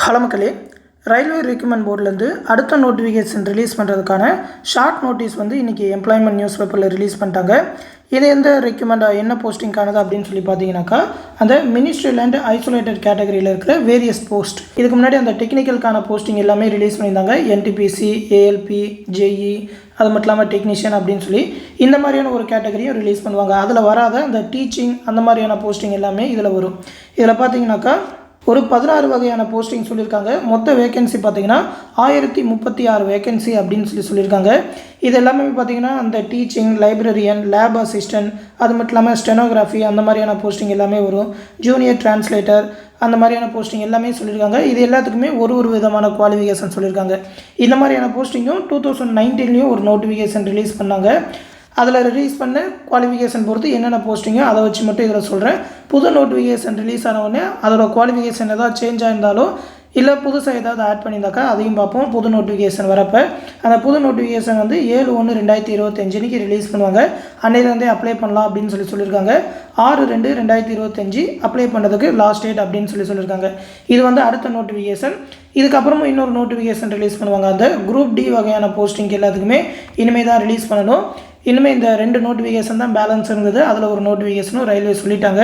Hello மக்களே, railway recruitment போர்ட்லேருந்து அடுத்த notification release பண்ணுறதுக்கான ஷார்ட் நோட்டீஸ் வந்து இன்றைக்கி எம்ப்ளாய்மெண்ட் நியூஸ் பேப்பரில் ரிலீஸ் பண்ணிட்டாங்க. இது எந்த ரெக்ரூட்மெண்ட் என்ன போஸ்டிங்கானது அப்படின்னு சொல்லி பார்த்தீங்கன்னாக்கா, அந்த மினிஸ்ட்ரியல் அண்ட் ஐசோலேட்டட் கேட்டகரியில் இருக்கிற வேரியஸ் போஸ்ட். இதுக்கு முன்னாடி அந்த டெக்னிக்கலுக்கான போஸ்டிங் எல்லாமே ரிலீஸ் பண்ணியிருந்தாங்க. என்டிபிசி, ஏஎல்பி, ஜேஇ, அது மட்டும் இல்லாமல் டெக்னீஷியன் அப்படின்னு சொல்லி இந்த மாதிரியான ஒரு கேட்டகரியும் ரிலீஸ் பண்ணுவாங்க. அதில் வராத அந்த டீச்சிங் அந்த மாதிரியான போஸ்டிங் எல்லாமே இதில் வரும். இதில் பார்த்தீங்கன்னாக்கா ஒரு 16 வகையான போஸ்டிங் சொல்லியிருக்காங்க. மொத்த வேகன்சி பார்த்தீங்கன்னா 1036 வேகன்சி அப்படின்னு சொல்லியிருக்காங்க. இது எல்லாமே பார்த்தீங்கன்னா அந்த டீச்சிங், லைப்ரரியன், லேப் அசிஸ்டன்ட், அது மட்டும் இல்லாமல் ஸ்டெனோகிராஃபி அந்த மாதிரியான போஸ்டிங் எல்லாமே வரும். ஜூனியர் டிரான்ஸ்லேட்டர் அந்த மாதிரியான போஸ்டிங் எல்லாமே சொல்லியிருக்காங்க. இது எல்லாத்துக்குமே ஒரு விதமான குவாலிஃபிகேஷன் சொல்லியிருக்காங்க. இந்த மாதிரியான போஸ்டிங்கும் 2019 ஒரு நோட்டிஃபிகேஷன் ரிலீஸ் பண்ணாங்க. அதில் ரிலீஸ் பண்ண குவாலிஃபிகேஷன் பொறுத்து என்னென்ன போஸ்டிங்கோ அதை வச்சு மட்டும் இதில் சொல்கிறேன். புது நோட்டிஃபிகேஷன் ரிலீஸ் ஆனவுடனே அதோட குவாலிஃபிகேஷன் ஏதாவது சேஞ்ச் ஆயிருந்தாலோ இல்லை புதுசாக ஏதாவது ஆட் பண்ணியிருந்தாக்கா அதையும் பார்ப்போம். புது நோட்டிஃபிகேஷன் வரப்போ அந்த புது நோட்டிஃபிகேஷன் வந்து 7/1/2025 ரிலீஸ் பண்ணுவாங்க. அன்னையிலேருந்தே அப்ளை பண்ணலாம் அப்படின்னு சொல்லியிருக்காங்க. 6/2/2025 அப்ளை பண்ணுறதுக்கு லாஸ்ட் டேட் அப்படின்னு சொல்லியிருக்காங்க. இது வந்து அடுத்த நோட்டிஃபிகேஷன். இதுக்கப்புறமும் இன்னொரு நோட்டிஃபிகேஷன் ரிலீஸ் பண்ணுவாங்க. அந்த குரூப் டி வகையான போஸ்டிங் எல்லாத்துக்குமே இனிமேல் தான் ரிலீஸ் பண்ணணும். இனிமேல் இந்த 2 நோட்டிஃபிகேஷன் தான் பேலன்ஸ் இருந்தது. அதில் ஒரு நோட்டிஃபிகேஷனும் ரயில்வே சொல்லிட்டாங்க.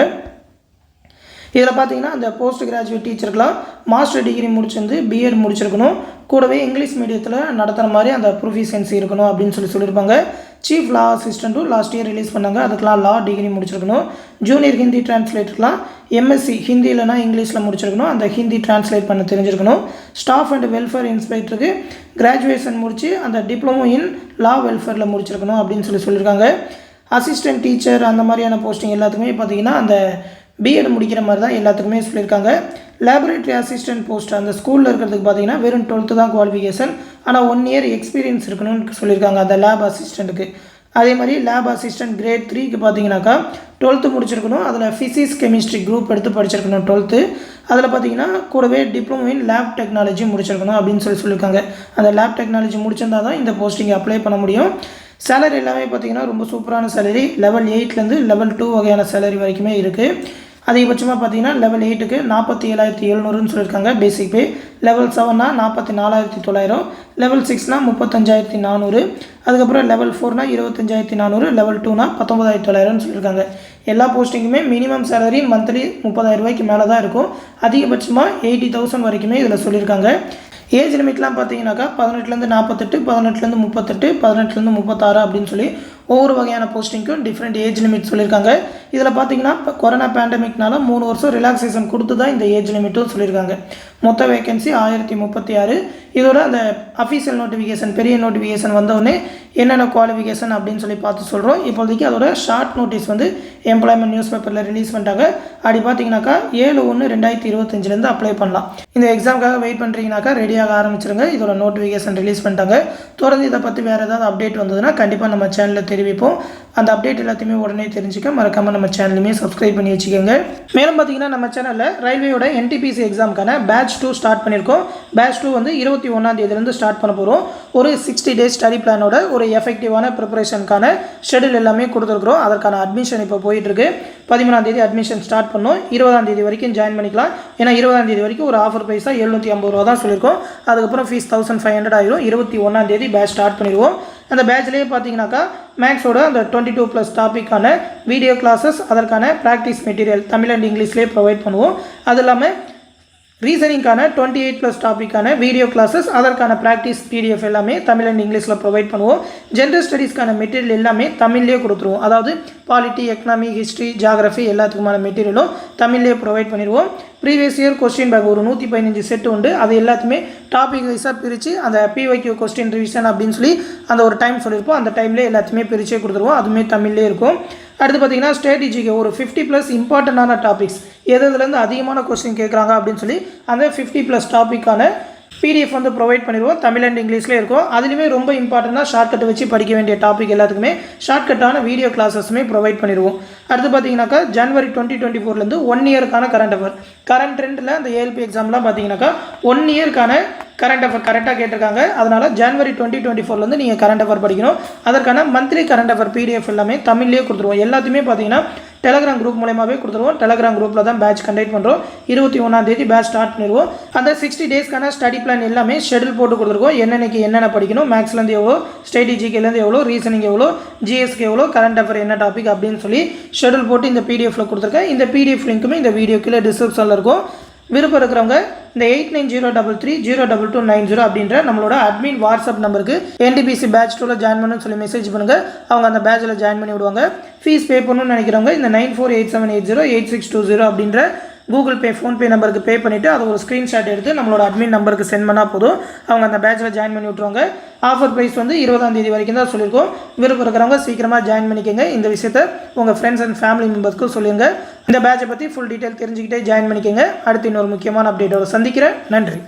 இதில் பார்த்தீங்கன்னா அந்த போஸ்ட் கிராஜுவேட் டீச்சருக்கெலாம் மாஸ்டர் டிகிரி முடிச்சிருந்து பிஎட் முடிச்சிருக்கணும். கூடவே இங்கிலீஷ் மீடியத்தில் நடத்துகிற மாதிரி அந்த ப்ரொஃபிஷியன்சி இருக்கணும் அப்படின்னு சொல்லியிருப்பாங்க. சீஃப் லா அசிஸ்டண்ட்டும் லாஸ்ட் இயர் ரிலீஸ் பண்ணாங்க. அதுக்கெலாம் லா டிகிரி முடிச்சிருக்கணும். ஜூனியர் ஹிந்தி டிரான்ஸ்லேட்டர்லாம் எம்எஸ்சி ஹிந்தி இல்லைனா இங்கிலீஷில் முடிச்சிருக்கணும். அந்த ஹிந்தி டிரான்ஸ்லேட் பண்ண தெரிஞ்சிருக்கணும். ஸ்டாஃப் அண்ட் வெல்ஃபேர் இன்ஸ்பெக்டருக்கு கிராஜுவேஷன் முடித்து அந்த டிப்ளமோ இன் லா வெல்ஃபேரில் முடிச்சிருக்கணும் அப்படின்னு சொல்லியிருக்காங்க. அசிஸ்டன்ட் டீச்சர் அந்த மாதிரியான போஸ்டிங் எல்லாத்துக்குமே பார்த்திங்கன்னா அந்த பிஎட் முடிக்கிற மாதிரி தான் எல்லாத்துக்குமே சொல்லியிருக்காங்க. லேபரேட்டரி அசிஸ்டன்ட் போஸ்ட் அந்த ஸ்கூலில் இருக்கிறதுக்கு பார்த்தீங்கன்னா வெறும் 12th தான் குவாலிஃபிகேஷன். ஆனால் 1 year எக்ஸ்பீரியன்ஸ் இருக்கணும்னு சொல்லியிருக்காங்க அந்த லேப் அசிஸ்டண்ட்டுக்கு. அதே மாதிரி லேப் அசிஸ்டன்ட் கிரேட் 3க்கு பார்த்தீங்கன்னாக்கா 12th முடிச்சிருக்கணும். அதில் ஃபிசிக்ஸ் கெமிஸ்ட்ரி குரூப் எடுத்து படிச்சிருக்கணும் 12th. அதில் பார்த்தீங்கன்னா கூடவே டிப்ளமோ இன் லேப் டெக்னாலஜி முடிச்சிருக்கணும் அப்படின்னு சொல்லியிருக்காங்க. அந்த லேப் டெக்னாலஜி முடிச்சிருந்தால் தான் இந்த போஸ்டிங் அப்ளை பண்ண முடியும். சேலரி எல்லாமே பார்த்திங்கன்னா ரொம்ப சூப்பரான சேலரி. லெவல் 8லேருந்து லெவல் 2 வகையான சேலரி வரைக்குமே இருக்குது. அதிகபட்சமாக பார்த்தீங்கன்னா லெவல் 8க்கு 47,700ன்னு சொல்லியிருக்காங்க பேசிக் பே. லெவல் 7னா 44,900, லெவல் 6னா 35,400, அதுக்கப்புறம் லெவல் 4னா 25,400, லெவல் 2னா 19,900ன்னு சொல்லியிருக்காங்க. எல்லா போஸ்டிங்குமே மினிமம் சேலரி மந்த்லி 30,000 ரூபாய்க்கு மேலே தான் இருக்கும். அதிகபட்சமாக 80,000 வரைக்குமே இதில் சொல்லியிருக்காங்க. ஏஜ் லிமிட்லாம் பார்த்தீங்கன்னாக்கா 18லேருந்து 48, 18லேருந்து 38, 18லேருந்து 36 அப்படின்னு சொல்லி ஒவ்வொரு வகையான போஸ்டிங்க்கும் டிஃப்ரெண்ட் ஏஜ் லிமிட் சொல்லியிருக்காங்க. இதில் பார்த்தீங்கன்னா இப்போ கொரோனா பேண்டமிக்னால 3 வருஷம் ரிலாக்ஸேஷன் கொடுத்து தான் இந்த ஏஜ் லிமிட்டும் சொல்லியிருக்காங்க. மொத்த வேகன்சி 1036. இதோட அந்த அஃபீஷியல் நோட்டிஃபிகேஷன் பெரிய நோட்டிஃபிகேஷன் வந்தோடனே என்னென்ன குவாலிஃபிகேஷன் அப்படின்னு சொல்லி பார்த்து சொல்கிறோம். இப்போதைக்கு அதோட ஷார்ட் நோட்டீஸ் வந்து எம்ப்ளாய்மெண்ட் நியூஸ் பேப்பரில் ரிலீஸ் பண்ணிட்டாங்க. அப்படி பார்த்தீங்கன்னாக்கா 7/1/2025 அப்ளை பண்ணலாம். இந்த எக்ஸாமுக்காக வெயிட் பண்ணுறீங்கனாக்கா ரெடியாக ஆரம்பிச்சிருங்க. இதோட நோட்டிஃபிகேஷன் ரிலீஸ் பண்ணிட்டாங்க. தொடர்ந்து இதை பற்றி வேறு ஏதாவது அப்டேட் வந்ததுன்னா கண்டிப்பாக நம்ம சேனலில் தெரிவிப்போம். அந்த அப்டேட் எல்லாத்தையுமே உடனே தெரிஞ்சுக்க மறக்காமல் நம்ம சேனலுமே சப்ஸ்கிரைப் பண்ணி வச்சுக்கோங்க. மேலும் பார்த்தீங்கன்னா நம்ம சேனலில் ரயில்வேயோட என்டிபிசி எக்ஸாமுக்கான பேட்ச் 2 ஸ்டார்ட் பண்ணியிருக்கோம். பேட்ச் 2 வந்து 21ஆம் தேதியிலேருந்து ஸ்டார்ட் பண்ண போகிறோம். ஒரு 60 days ஸ்டடி பிளானோட ஒரு எஃபெக்டிவான ப்ரிப்பரேஷனுக்கான ஷெடியூல் எல்லாமே கொடுத்துருக்குறோம். அதற்கான அட்மிஷன் இப்போ போயிட்டுருக்கு. 13ஆம் தேதி அட்மிஷன் ஸ்டார்ட் பண்ணோம். 20ஆம் தேதி வரைக்கும் ஜாயின் பண்ணிக்கலாம். ஏன்னா 20ஆம் தேதி வரைக்கும் ஒரு ஆஃபர் ப்ரைஸாக 750 ரூபா தான் சொல்லியிருக்கோம். அதுக்கப்புறம் ஃபீஸ் 1500 ஆகிரும். 21ஆம் தேதி பேட்ச் ஸ்டார்ட் பண்ணிடுவோம். அந்த பேட்ச்லேயே பார்த்தீங்கன்னாக்கா மேக்ஸோட அந்த 22+ டாப்பிக்கான வீடியோ கிளாஸஸ், அதற்கான ப்ராக்டிஸ் மெட்டீரியல் தமிழ் அண்ட் இங்கிலீஷ்லேயே ப்ரொவைட் பண்ணுவோம். அது இல்லாமல் ரீசனிங்கான 28+ டாப்பிக்கான வீடியோ கிளாஸஸ், அதற்கான ப்ராக்டிஸ் PDF எல்லாமே தமிழ் அண்ட் இங்கிலீஷில் ப்ரொவைட் பண்ணுவோம். ஜென்ரல் ஸ்டடீஸ்க்கான மெட்டீரியல் எல்லாமே தமிழ்லேயே கொடுத்துருவோம். அதாவது பாலிட்டி, எக்கனாமி, ஹிஸ்ட்ரி, ஜியாகிரஃபி எல்லாத்துக்குமான மெட்டீரியலும் தமிழ்லேயே ப்ரொவைட் பண்ணிடுவோம். ப்ரீவியஸ் இயர் கொஸ்டின் பேங்க் ஒரு 115 செட் உண்டு. அது எல்லாத்தையுமே டாபிக் வைஸாக பிரித்து அந்த PYQ கொஸ்டின் ரிவிஷன் அப்படின்னு சொல்லி அந்த ஒரு டைம் சொல்லியிருப்போம். அந்த டைம்லேயே எல்லாத்தையுமே பிரித்தே கொடுத்துருவோம். அதுவுமே தமிழ்லேயே இருக்கும். அடுத்து பார்த்தீங்கன்னா ஸ்ட்ராட்டஜிக்கு ஒரு 50+ இம்பார்ட்டண்டான டாபிக்ஸ் எதுலேருந்து அதிகமான கொஸ்டின் கேட்குறாங்க அப்படின்னு சொல்லி அந்த 50+ டாப்பிக்கான PDF வந்து ப்ரொவைட் பண்ணிடுவோம். தமிழ் அண்ட் இங்கிலீஷ்லேயே இருக்கும். அதுலேயுமே ரொம்ப இம்பார்ட்டண்ட்டாக ஷார்ட்கட் வச்சு படிக்க வேண்டிய டாபிக் எல்லாத்துக்குமே ஷார்ட்கட்டான வீடியோ கிளாஸஸுமே ப்ரொவைட் பண்ணிடுவோம். அடுத்து பார்த்தீங்கன்னாக்கா ஜனவரி 2024லேருந்து 1 yearக்கான கரண்ட் அஃபேர், கரண்ட் ட்ரெண்டில் அந்த ஏஎல்பி எக்ஸாம்லாம் பார்த்தீங்கன்னாக்கா 1 yearக்கான கரண்ட் அஃபேர் கரெக்டாக கேட்டிருக்காங்க. அதனால் ஜனவரி 2024லேருந்து நீங்கள் கரண்ட் அஃபேர் படிக்கணும். அதற்கான மந்த்லி கரண்ட் அஃபேர் PDF எல்லாமே தமிழ்லேயே கொடுத்துருவோம். எல்லாத்தையுமே பார்த்தீங்கன்னா டெலகிராம் குரூப் மூலமாகவே கொடுத்துருவோம். டெலகிராம் குரூப்பில் தான் பேட்ச் கண்டக்ட் பண்ணுறோம். 21 பேட்ச் ஸ்டார்ட் பண்ணிடுவோம். அந்த 60 டேஸ்க்கான ஸ்டடி பிளான் எல்லாமே ஷெடியூல் போட்டு கொடுத்துருக்கோம். என்னென்னக்கு என்னென்ன படிக்கணும், மேக்ஸ்லேருந்து எவ்வளோ, ஸ்ட்ராட்டஜிக்கிலேருந்து எவ்வளோ, ரீசனிங் எவ்வளோ, ஜிஎஸ்க்கு எவ்வளோ, கரண்ட் அஃபேர் என்ன டாபிக் அப்படின்னு சொல்லி ஷெடியூல் போட்டு இந்த பிடிஎஃப்ல கொடுத்துருக்கேன். இந்த பிடிஎஃப் லிங்க்குமே இந்த வீடியோ கீழே டிஸ்கிரிப்ஷனில் இருக்கும். விருப்பம் இருக்கிறவங்க இந்த 8903322290 அப்படின்ற நம்மளோட அட்மின் வாட்ஸ்அப் நம்பருக்கு NTPC பேட்ச் 2ல ஜாயின் பண்ணணும்னு சொல்லி மெசேஜ் பண்ணுங்கள். அவங்க அந்த பேட்சில் ஜாயின் பண்ணி விடுவாங்க. ஃபீஸ் பே பண்ணணும்னு நினைக்கிறவங்க இந்த 9487808620 அப்படின்ற கூகுள் பே, ஃபோன்பே நம்பருக்கு பே பண்ணிவிட்டு அதை ஒரு ஸ்க்ரீன்ஷாட் எடுத்து நம்மளோட அட்மின் நம்பருக்கு சென்ட் பண்ணால் போதும். அவங்க அந்த பேட்சில் ஜாயின் பண்ணி விட்ருவாங்க. ஆஃபர் ப்ரைஸ் வந்து 20ஆம் தேதி வரைக்கும் தான் சொல்லியிருக்கோம். விருப்பம் இருக்கிறவங்க சீக்கிரமாக ஜாயின் பண்ணிக்கோங்க. இந்த விஷயத்தை உங்கள் ஃப்ரெண்ட்ஸ் அண்ட் ஃபேமிலி மெம்பர்ஸ்க்கு சொல்லுங்கள். இந்த பேட்சை பற்றி ஃபுல் டீட்டெயில் தெரிஞ்சுக்கிட்டே ஜாயின் பண்ணிக்கோங்க. அடுத்து இன்னொரு முக்கியமான அப்டேட்டோட சந்திக்கிறேன். நன்றி.